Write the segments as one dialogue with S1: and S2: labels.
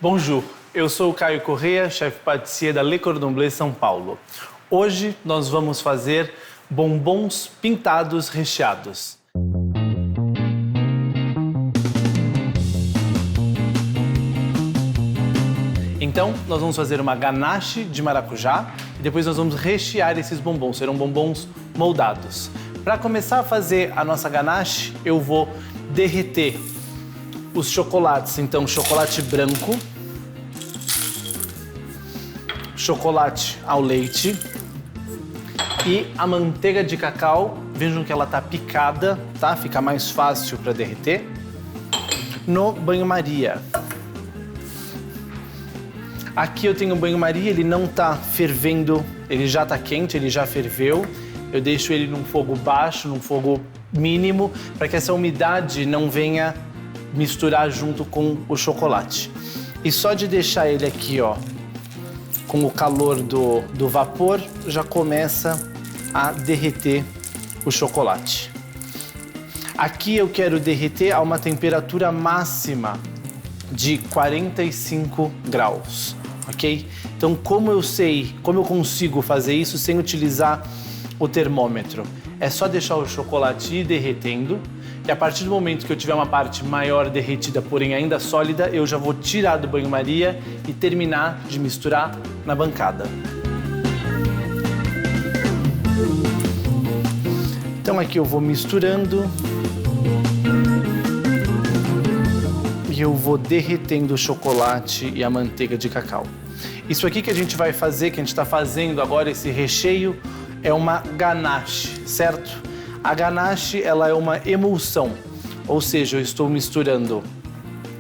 S1: Bonjour, eu sou o Caio Corrêa, chefe patissier da Le Cordon Bleu São Paulo. Hoje nós vamos fazer bombons pintados recheados. Então, nós vamos fazer uma ganache de maracujá e depois nós vamos rechear esses bombons, serão bombons moldados. Para começar a fazer a nossa ganache, eu vou derreter os chocolates, então chocolate branco, chocolate ao leite e a manteiga de cacau. Vejam que ela tá picada, tá? Fica mais fácil para derreter. No banho-maria. Aqui eu tenho o banho-maria, ele não tá fervendo, ele já tá quente, ele já ferveu. Eu deixo ele num fogo baixo, num fogo mínimo, para que essa umidade não venha misturar junto com o chocolate. E só de deixar ele aqui, ó, com o calor do vapor, já começa a derreter o chocolate. Aqui eu quero derreter a uma temperatura máxima de 45 graus, ok? Então, como eu consigo fazer isso sem utilizar o termômetro? É só deixar o chocolate ir derretendo e a partir do momento que eu tiver uma parte maior derretida, porém ainda sólida, eu já vou tirar do banho-maria e terminar de misturar na bancada. Então aqui eu vou misturando e eu vou derretendo o chocolate e a manteiga de cacau. Isso aqui que a gente vai fazer, que a gente está fazendo agora, esse recheio, é uma ganache, certo? A ganache, ela é uma emulsão, ou seja, eu estou misturando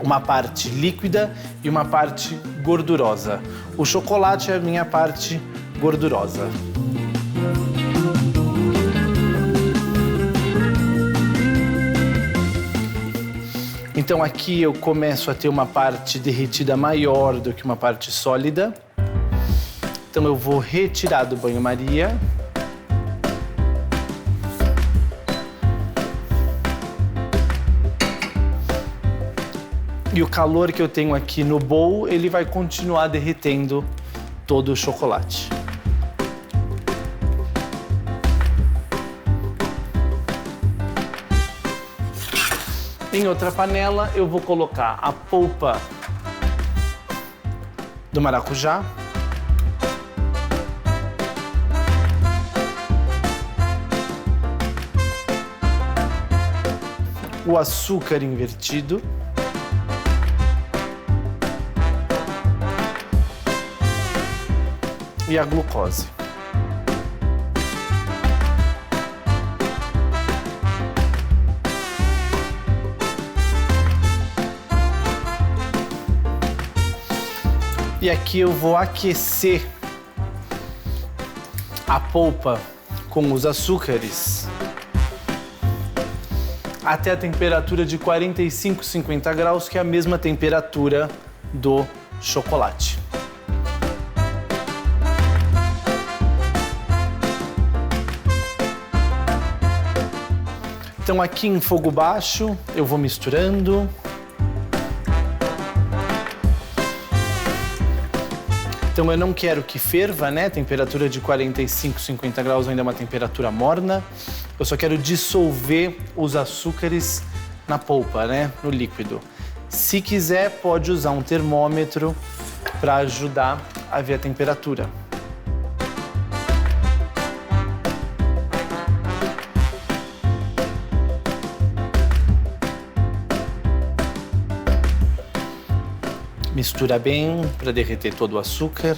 S1: uma parte líquida e uma parte gordurosa. O chocolate é a minha parte gordurosa. Então aqui eu começo a ter uma parte derretida maior do que uma parte sólida. Então eu vou retirar do banho-maria. E o calor que eu tenho aqui no bowl, ele vai continuar derretendo todo o chocolate. Em outra panela, eu vou colocar a polpa do maracujá, o açúcar invertido, e a glucose. E aqui eu vou aquecer a polpa com os açúcares até a temperatura de 45, 50 graus, que é a mesma temperatura do chocolate. Então aqui em fogo baixo eu vou misturando. Então eu não quero que ferva, né? Temperatura de 45, 50 graus ainda é uma temperatura morna. Eu só quero dissolver os açúcares na polpa, né? No líquido. Se quiser, pode usar um termômetro para ajudar a ver a temperatura. Mistura bem para derreter todo o açúcar.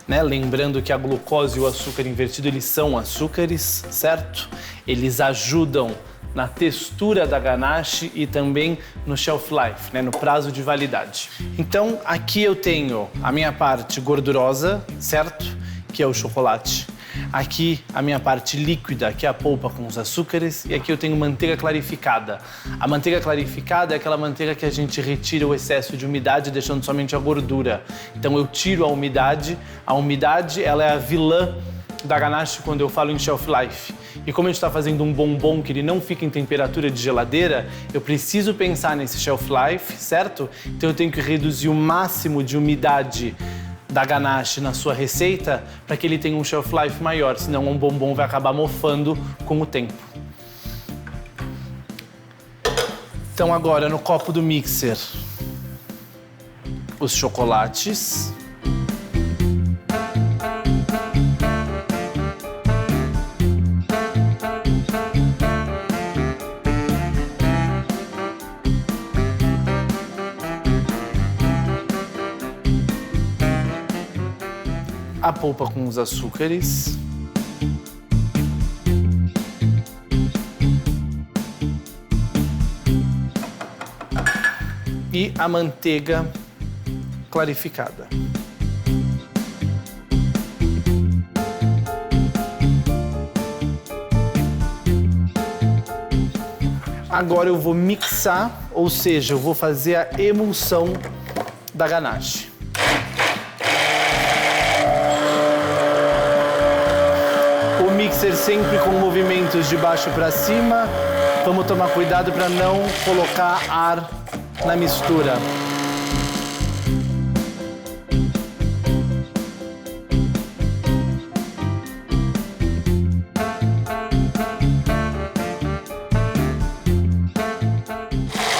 S1: Né? Lembrando que a glucose e o açúcar invertido, eles são açúcares, certo? Eles ajudam na textura da ganache e também no shelf life, né? No prazo de validade. Então, aqui eu tenho a minha parte gordurosa, certo? Que é o chocolate. Aqui a minha parte líquida, que é a polpa com os açúcares, e aqui eu tenho manteiga clarificada. A manteiga clarificada é aquela manteiga que a gente retira o excesso de umidade, deixando somente a gordura. Então eu tiro a umidade ela é a vilã da ganache quando eu falo em shelf life. E como a gente está fazendo um bombom que ele não fica em temperatura de geladeira, eu preciso pensar nesse shelf life, certo? Então eu tenho que reduzir o máximo de umidade da ganache na sua receita para que ele tenha um shelf life maior, senão um bombom vai acabar mofando com o tempo. Então agora no copo do mixer, os chocolates. A polpa com os açúcares. E a manteiga clarificada. Agora eu vou mixar, ou seja, eu vou fazer a emulsão da ganache. Mixer sempre com movimentos de baixo para cima. Vamos tomar cuidado para não colocar ar na mistura.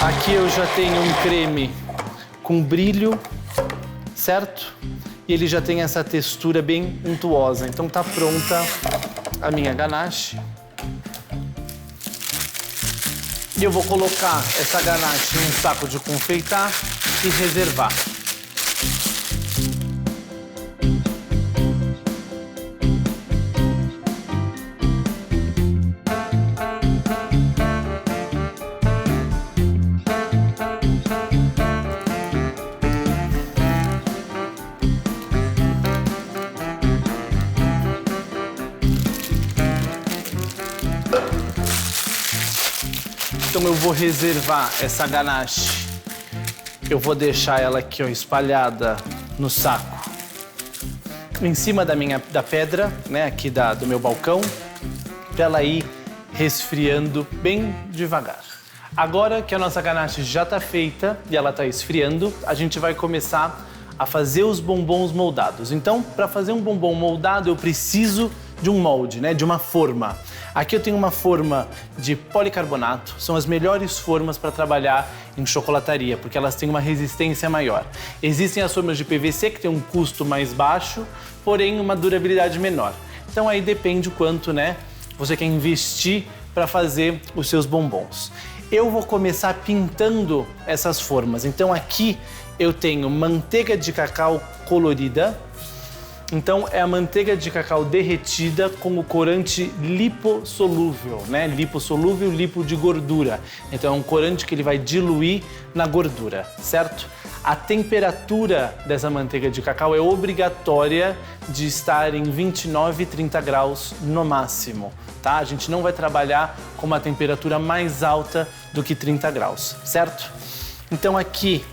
S1: Aqui eu já tenho um creme com brilho, certo? E ele já tem essa textura bem untuosa. Então tá pronta a minha ganache. E eu vou colocar essa ganache em um saco de confeitar e reservar. Então eu vou reservar essa ganache. Eu vou deixar ela aqui, ó, espalhada no saco. Em cima da pedra, né, aqui do meu balcão, para ela ir resfriando bem devagar. Agora que a nossa ganache já está feita e ela está esfriando, a gente vai começar a fazer os bombons moldados. Então, para fazer um bombom moldado, eu preciso de um molde, né, de uma forma. Aqui eu tenho uma forma de policarbonato, são as melhores formas para trabalhar em chocolataria, porque elas têm uma resistência maior. Existem as formas de PVC que têm um custo mais baixo, porém uma durabilidade menor. Então aí depende o quanto, né, você quer investir para fazer os seus bombons. Eu vou começar pintando essas formas. Então aqui eu tenho manteiga de cacau colorida. Então é a manteiga de cacau derretida com o corante lipossolúvel, né? Lipossolúvel, lipo de gordura. Então é um corante que ele vai diluir na gordura, certo? A temperatura dessa manteiga de cacau é obrigatória de estar em 29 e 30 graus no máximo, tá? A gente não vai trabalhar com uma temperatura mais alta do que 30 graus, certo? Então aqui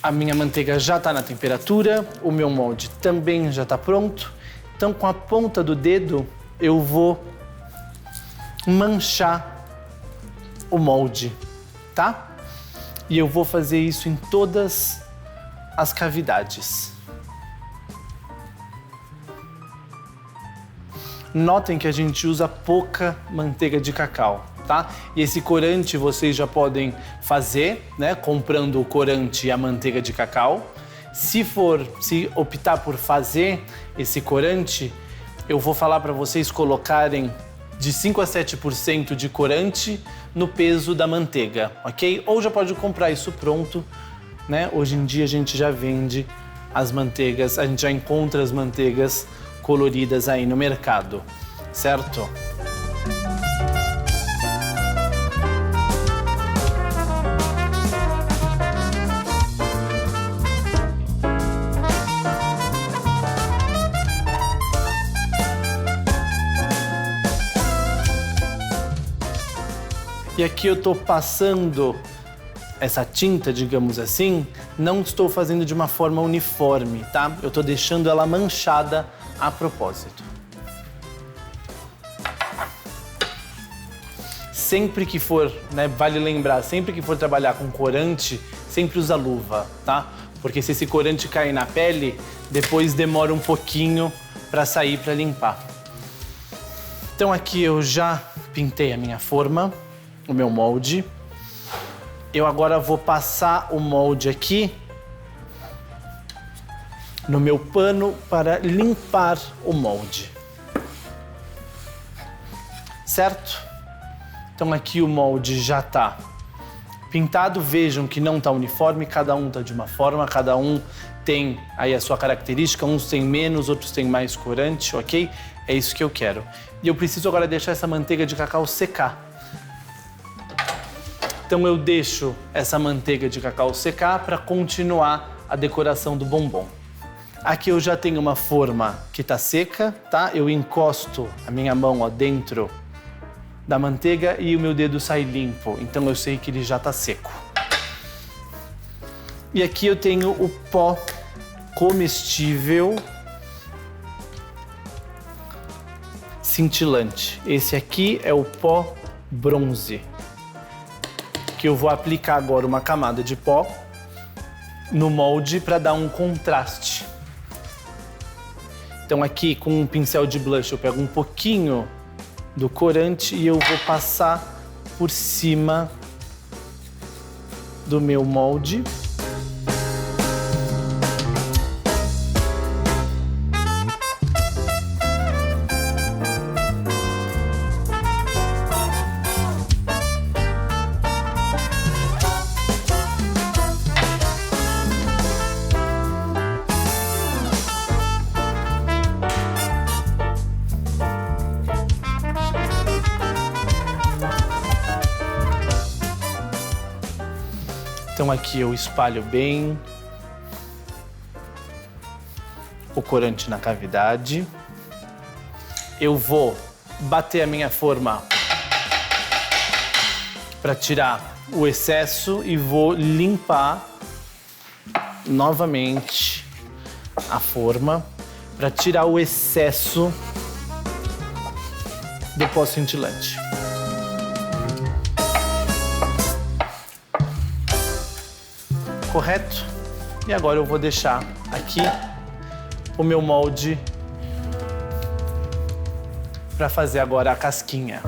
S1: a minha manteiga já está na temperatura, o meu molde também já está pronto. Então, com a ponta do dedo, eu vou manchar o molde, tá? E eu vou fazer isso em todas as cavidades. Notem que a gente usa pouca manteiga de cacau. Tá? E esse corante vocês já podem fazer, né? Comprando o corante e a manteiga de cacau. Se optar por fazer esse corante, eu vou falar para vocês colocarem de 5 a 7% de corante no peso da manteiga, ok? Ou já pode comprar isso pronto, né? Hoje em dia a gente já vende as manteigas, a gente já encontra as manteigas coloridas aí no mercado, certo? E aqui eu tô passando essa tinta, digamos assim, não estou fazendo de uma forma uniforme, tá? Eu tô deixando ela manchada a propósito. sempre que for, né, vale lembrar, sempre que for trabalhar com corante, sempre usa luva, tá? Porque se esse corante cair na pele, depois demora um pouquinho para sair, para limpar. Então aqui eu já pintei a minha forma, o meu molde. Eu agora vou passar o molde aqui no meu pano para limpar o molde. Certo? Então aqui o molde já tá pintado. Vejam que não tá uniforme, cada um tá de uma forma, cada um tem aí a sua característica, uns têm menos, outros têm mais corante, ok? É isso que eu quero. E eu preciso agora deixar essa manteiga de cacau secar. Então eu deixo essa manteiga de cacau secar para continuar a decoração do bombom. Aqui eu já tenho uma forma que tá seca, tá? Eu encosto a minha mão ó, dentro da manteiga e o meu dedo sai limpo, então eu sei que ele já tá seco. E aqui eu tenho o pó comestível cintilante. Esse aqui é o pó bronze, que eu vou aplicar agora uma camada de pó no molde para dar um contraste. Então aqui com um pincel de blush eu pego um pouquinho do corante e eu vou passar por cima do meu molde. Então aqui eu espalho bem o corante na cavidade. Eu vou bater a minha forma para tirar o excesso e vou limpar novamente a forma para tirar o excesso do pó cintilante. Correto? E agora eu vou deixar aqui o meu molde para fazer agora a casquinha.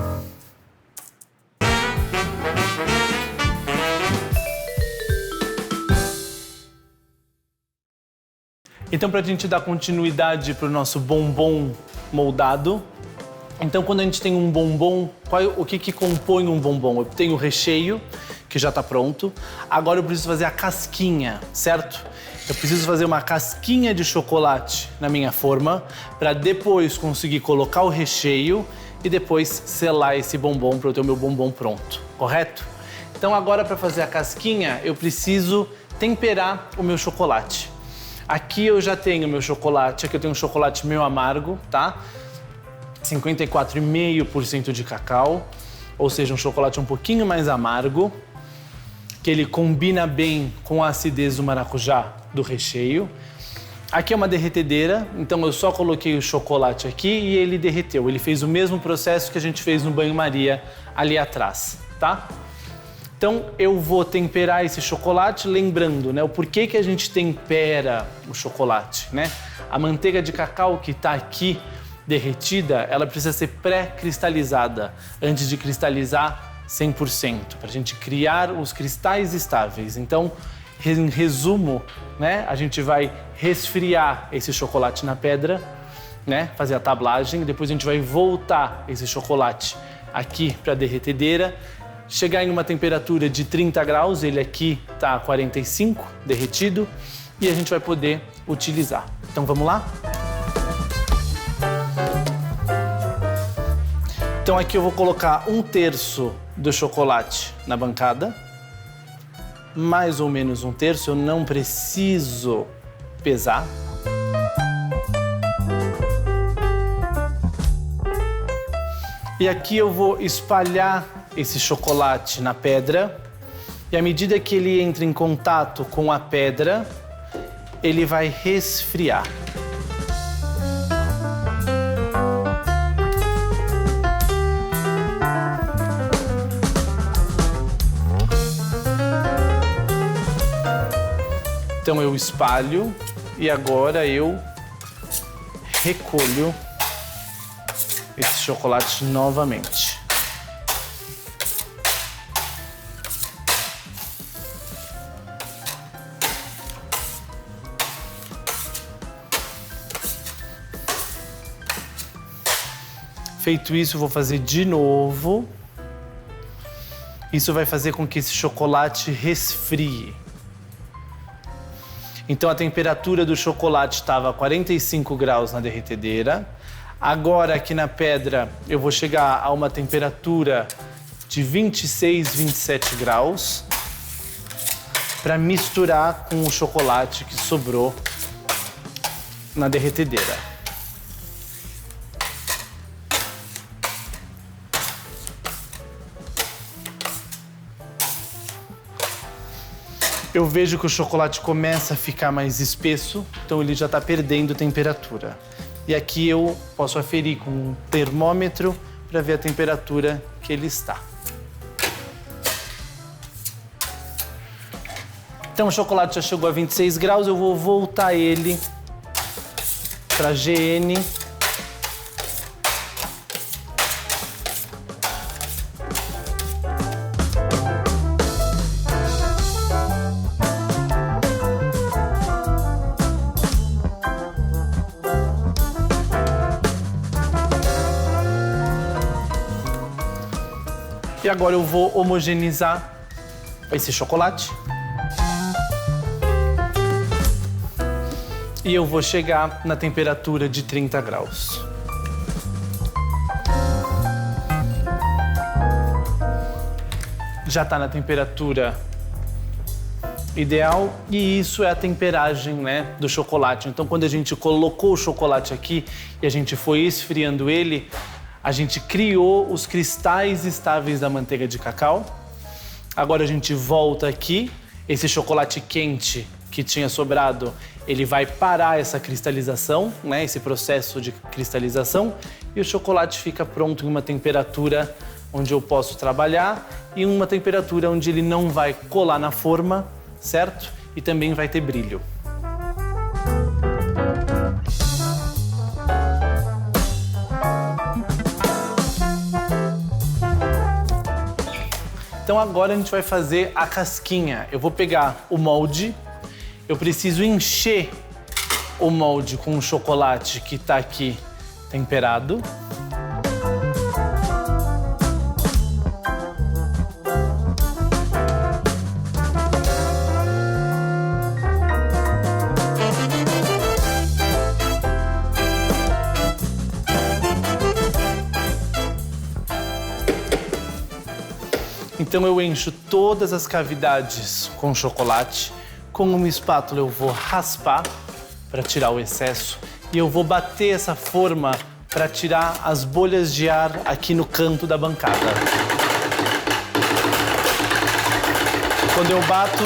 S1: Então, para a gente dar continuidade para o nosso bombom moldado, então quando a gente tem um bombom, o que compõe um bombom? Eu tenho o recheio, que já está pronto. Agora eu preciso fazer a casquinha, certo? Eu preciso fazer uma casquinha de chocolate na minha forma para depois conseguir colocar o recheio e depois selar esse bombom para eu ter o meu bombom pronto, correto? Então agora para fazer a casquinha eu preciso temperar o meu chocolate. Aqui eu já tenho meu chocolate, aqui eu tenho um chocolate meio amargo, tá? 54,5% de cacau, ou seja, um chocolate um pouquinho mais amargo, que ele combina bem com a acidez do maracujá do recheio. Aqui é uma derretedeira, então eu só coloquei o chocolate aqui e ele derreteu. Ele fez o mesmo processo que a gente fez no banho-maria ali atrás, tá? Então eu vou temperar esse chocolate, lembrando, né, o porquê que a gente tempera o chocolate, né? A manteiga de cacau que está aqui derretida, ela precisa ser pré-cristalizada antes de cristalizar 100%, para a gente criar os cristais estáveis. Então, em resumo, né, a gente vai resfriar esse chocolate na pedra, né, fazer a tablagem, depois a gente vai voltar esse chocolate aqui para a derretedeira, chegar em uma temperatura de 30 graus, ele aqui está a 45, derretido, e a gente vai poder utilizar. Então vamos lá? Então aqui eu vou colocar 1/3 do chocolate na bancada, mais ou menos 1/3, eu não preciso pesar. E aqui eu vou espalhar esse chocolate na pedra e à medida que ele entra em contato com a pedra, ele vai resfriar. Então eu espalho e agora eu recolho esse chocolate novamente. Feito isso, eu vou fazer de novo. Isso vai fazer com que esse chocolate resfrie. Então a temperatura do chocolate estava a 45 graus na derretedeira. Agora aqui na pedra eu vou chegar a uma temperatura de 26, 27 graus para misturar com o chocolate que sobrou na derretedeira. Eu vejo que o chocolate começa a ficar mais espesso, então ele já está perdendo temperatura. E aqui eu posso aferir com um termômetro para ver a temperatura que ele está. Então o chocolate já chegou a 26 graus, eu vou voltar ele para GN. E agora eu vou homogeneizar esse chocolate. E eu vou chegar na temperatura de 30 graus. Já está na temperatura ideal e isso é a temperagem, né, do chocolate. Então, quando a gente colocou o chocolate aqui e a gente foi esfriando ele, a gente criou os cristais estáveis da manteiga de cacau. Agora a gente volta aqui. Esse chocolate quente que tinha sobrado, ele vai parar essa cristalização, né? Esse processo de cristalização. E o chocolate fica pronto em uma temperatura onde eu posso trabalhar e uma temperatura onde ele não vai colar na forma, certo? E também vai ter brilho. Então agora a gente vai fazer a casquinha. Eu vou pegar o molde, eu preciso encher o molde com o chocolate que está aqui temperado. Então eu encho todas as cavidades com chocolate. Com uma espátula eu vou raspar para tirar o excesso e eu vou bater essa forma para tirar as bolhas de ar aqui no canto da bancada. Quando eu bato,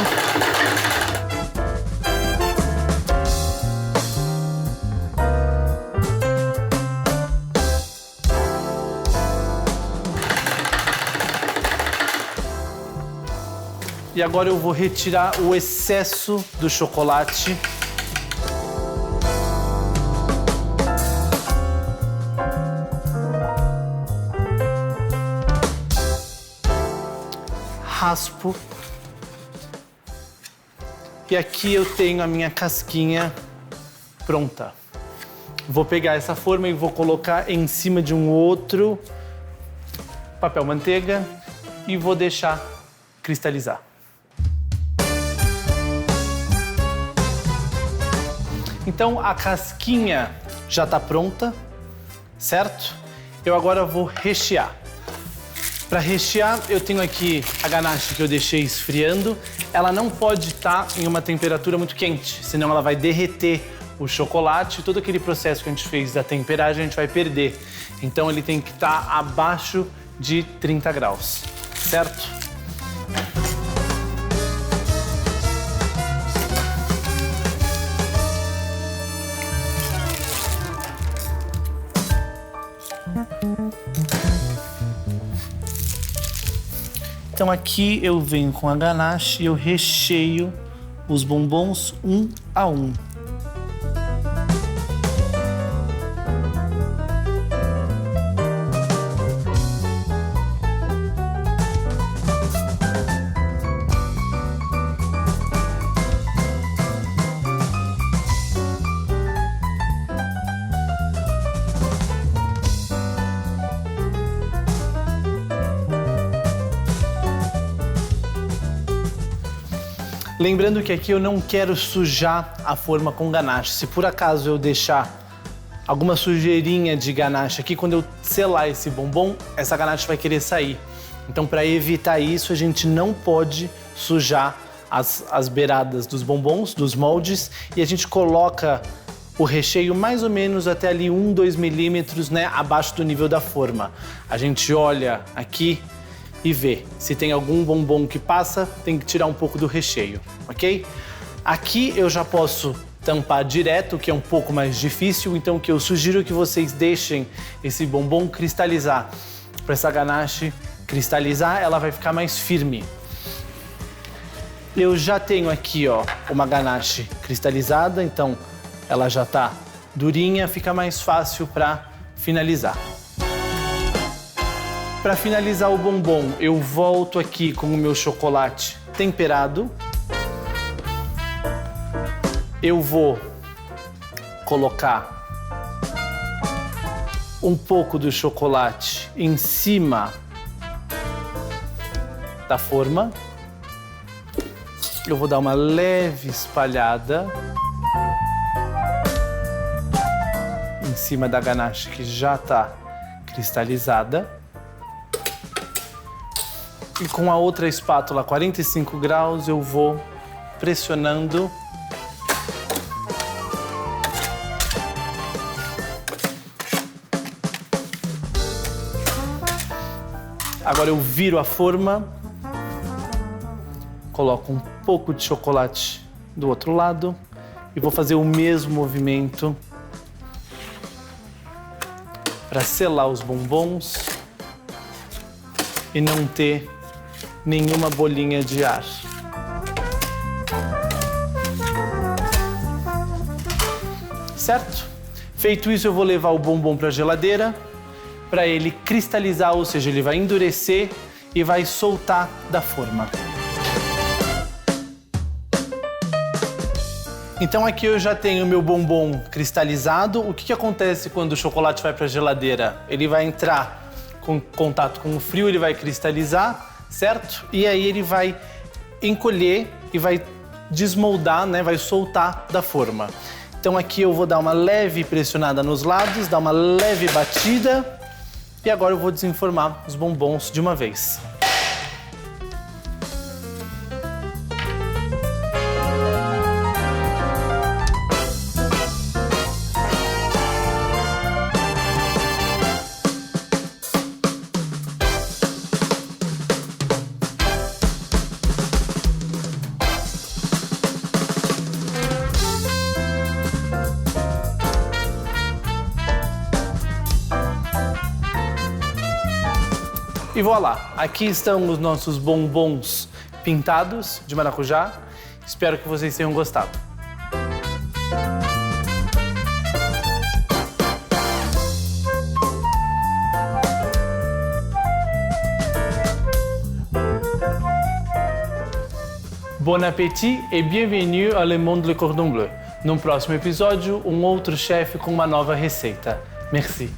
S1: e agora eu vou retirar o excesso do chocolate. Raspo. E aqui eu tenho a minha casquinha pronta. Vou pegar essa forma e vou colocar em cima de um outro papel manteiga e vou deixar cristalizar. Então a casquinha já está pronta, certo? Eu agora vou rechear. Para rechear, eu tenho aqui a ganache que eu deixei esfriando. Ela não pode estar em uma temperatura muito quente, senão ela vai derreter o chocolate. Todo aquele processo que a gente fez da temperagem a gente vai perder. Então ele tem que estar abaixo de 30 graus, certo? Então aqui eu venho com a ganache e eu recheio os bombons um a um. Lembrando que aqui eu não quero sujar a forma com ganache. Se por acaso eu deixar alguma sujeirinha de ganache aqui, quando eu selar esse bombom, essa ganache vai querer sair. Então, para evitar isso, a gente não pode sujar as beiradas dos bombons, dos moldes, e a gente coloca o recheio mais ou menos até ali 2 milímetros, né, abaixo do nível da forma. A gente olha aqui e vê se tem algum bombom que passa, tem que tirar um pouco do recheio, ok? Aqui eu já posso tampar direto, que é um pouco mais difícil, então o que eu sugiro é que vocês deixem esse bombom cristalizar. Para essa ganache cristalizar, ela vai ficar mais firme. Eu já tenho aqui, ó, uma ganache cristalizada, então ela já tá durinha, fica mais fácil para finalizar. Para finalizar o bombom, eu volto aqui com o meu chocolate temperado. Eu vou colocar um pouco do chocolate em cima da forma. Eu vou dar uma leve espalhada em cima da ganache que já está cristalizada. E com a outra espátula 45 graus eu vou pressionando Agora eu viro a forma, coloco um pouco de chocolate do outro lado e vou fazer o mesmo movimento para selar os bombons e não ter nenhuma bolinha de ar. Certo? Feito isso, eu vou levar o bombom para a geladeira para ele cristalizar, ou seja, ele vai endurecer e vai soltar da forma. Então aqui eu já tenho o meu bombom cristalizado. O que acontece quando o chocolate vai para a geladeira? Ele vai entrar com contato com o frio, ele vai cristalizar, certo? E aí ele vai encolher e vai desmoldar, né? Vai soltar da forma. Então aqui eu vou dar uma leve pressionada nos lados, dar uma leve batida e agora eu vou desenformar os bombons de uma vez. E voilà, aqui estão os nossos bombons pintados de maracujá. Espero que vocês tenham gostado. Bon appétit et bienvenue à Le Monde Le Cordon Bleu. No próximo episódio, um outro chefe com uma nova receita. Merci.